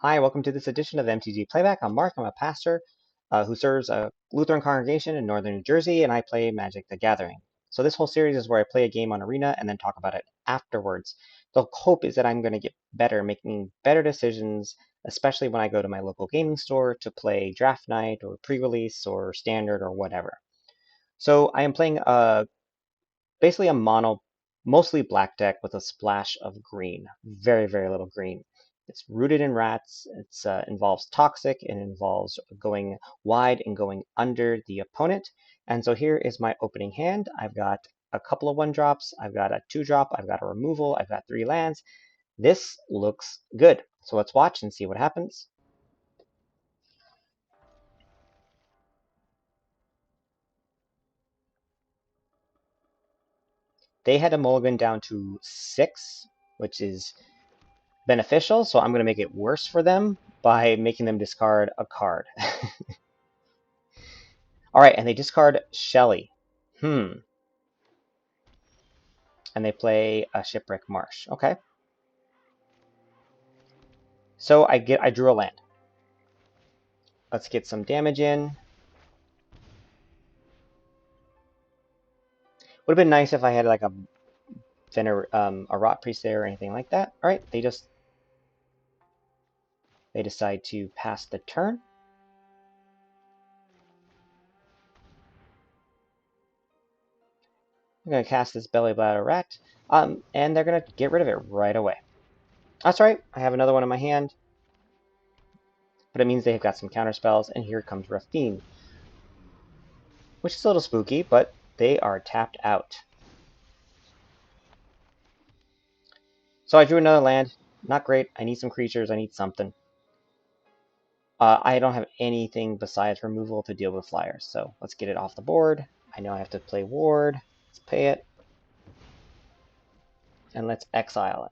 Hi, welcome to this edition of MTG Playback. I'm Mark. I'm a pastor who serves a Lutheran congregation in northern New Jersey, and I play Magic the Gathering. So this whole series is where I play a game on Arena and then talk about it afterwards. The hope is that I'm going to get better, making better decisions, especially when I go to my local gaming store to play Draft Night or pre-release or Standard or whatever. So I am playing basically a mono, mostly black deck with a splash of green. Very, very little green. It's rooted in rats. It involves toxic. It involves going wide and going under the opponent. And so here is my opening hand. I've got a couple of 1-drops. I've got a 2-drop. I've got a removal. I've got 3 lands. This looks good. So let's watch and see what happens. They had a mulligan down to 6, which is beneficial, so I'm going to make it worse for them by making them discard a card. All right, and they discard Shelly. And they play a Shipwreck Marsh. Okay. So I drew a land. Let's get some damage in. Would have been nice if I had like a Rotpriest there or anything like that. All right, they decide to pass the turn. I'm gonna cast this Blightbelly Rat, and they're gonna get rid of it right away. That's right. I have another one in my hand, but it means they've got some counter spells, and here comes Rafine, which is a little spooky, but they are tapped out. So I drew another land. Not great. I need some creatures. I need something. I don't have anything besides removal to deal with flyers, so let's get it off the board. I know I have to play Ward. Let's pay it. And let's exile it.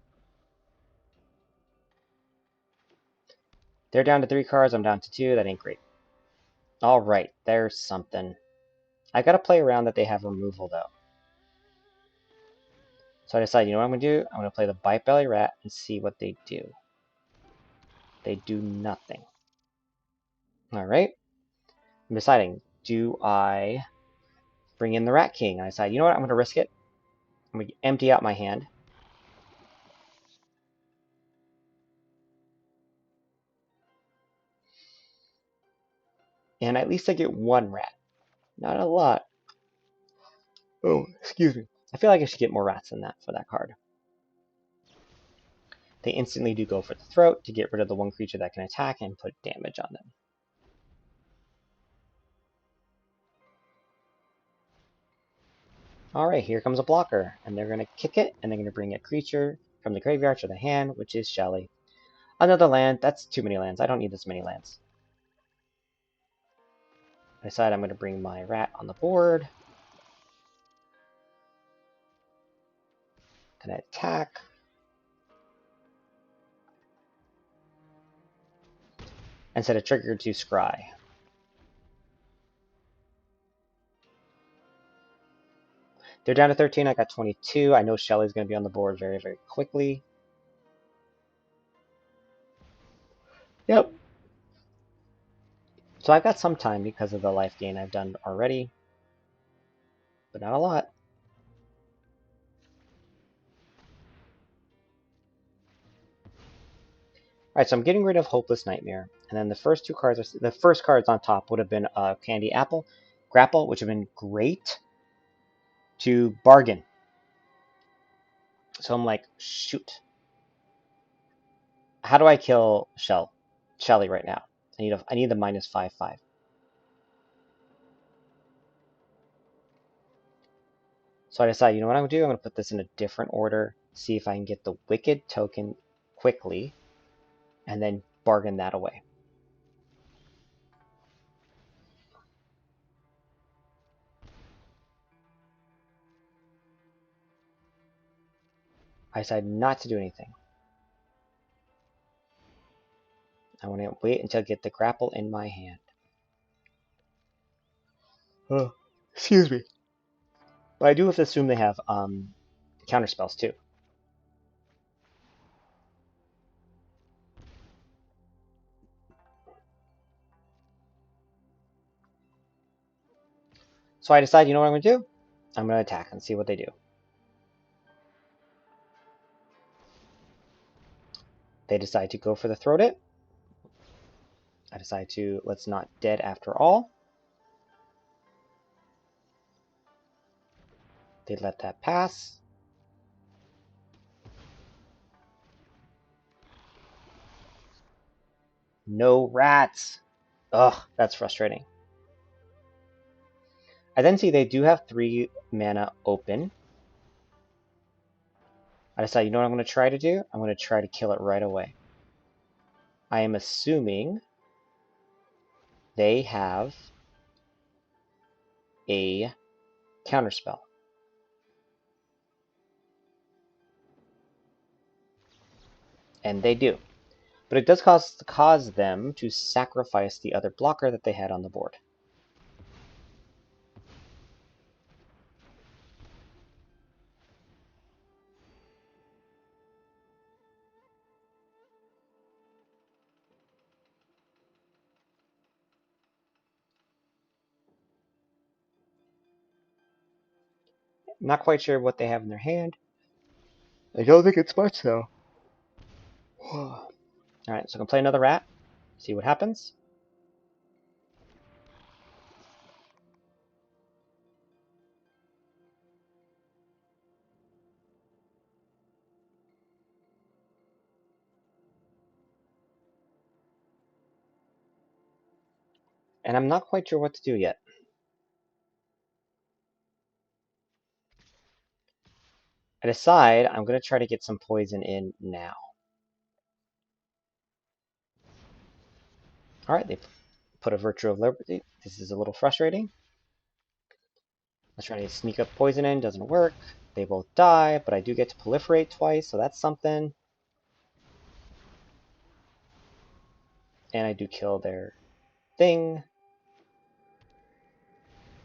They're down to 3 cards. I'm down to 2. That ain't great. Alright, there's something. I gotta play around that they have removal, though. So I decided, you know what I'm gonna do? I'm gonna play the Blightbelly Rat and see what they do. They do nothing. Alright. I'm deciding, do I bring in the Rat King? I decide, you know what? I'm gonna risk it. I'm gonna empty out my hand. And at least I get 1 rat. Not a lot. Oh, excuse me. I feel like I should get more rats than that for that card. They instantly do go for the throat to get rid of the 1 creature that can attack and put damage on them. Alright, here comes a blocker, and they're going to kick it, and they're going to bring a creature from the graveyard to the hand, which is Shelly. Another land. That's too many lands. I don't need this many lands. I decide I'm going to bring my rat on the board. Gonna attack. And set a trigger to scry. They're down to 13. I got 22. I know Shelly's going to be on the board very, very quickly. Yep. So I've got some time because of the life gain I've done already, but not a lot. Alright, so I'm getting rid of Hopeless Nightmare, and then the first 2 cards, the first cards on top would have been Candy Grapple, which would have been great to bargain. So I'm like, shoot. How do I kill Shelly right now? I need the -5/5. So I decide, you know what I'm going to do? I'm going to put this in a different order, see if I can get the Wicked token quickly, and then bargain that away. I decide not to do anything. I want to wait until I get the grapple in my hand. Oh, excuse me. But I do have to assume they have counter spells too. So I decide, you know what I'm going to do? I'm going to attack and see what they do. They decide to go for the Throat It. I decide to, let's not dead after all. They let that pass. No rats. Ugh, that's frustrating. I then see they do have 3 mana open. I decide, you know what I'm going to try to do? I'm going to try to kill it right away. I am assuming they have a counterspell. And they do. But it does cause them to sacrifice the other blocker that they had on the board. Not quite sure what they have in their hand. I don't think it's much, though. Alright, so I'm going to play another rat. See what happens. And I'm not quite sure what to do yet. I decide I'm going to try to get some poison in now. Alright, they put a Virtue of Liberty. This is a little frustrating. Let's try to sneak up poison in. Doesn't work. They both die, but I do get to proliferate twice, so that's something. And I do kill their thing.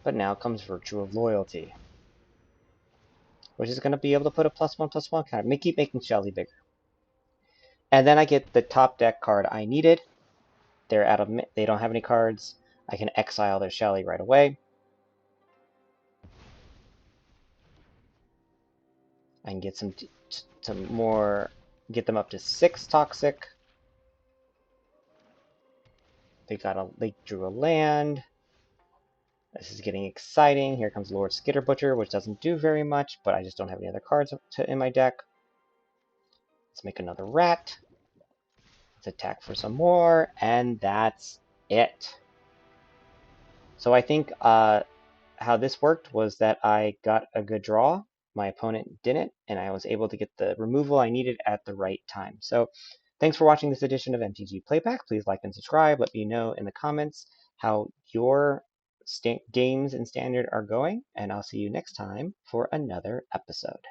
But now comes Virtue of Loyalty, which is going to be able to put a +1/+1 counter. Keep making Shelly bigger. And then I get the top deck card I needed. They're out of. They don't have any cards. I can exile their Shelly right away. I can get some more. Get them up to 6 toxic. They drew a land. This is getting exciting. Here comes Lord Skitter Butcher, which doesn't do very much, but I just don't have any other cards in my deck. Let's make another rat. Let's attack for some more, and that's it. So I think how this worked was that I got a good draw. My opponent didn't, and I was able to get the removal I needed at the right time. So thanks for watching this edition of MTG Playback. Please like and subscribe. Let me know in the comments how your games in Standard are going, and I'll see you next time for another episode.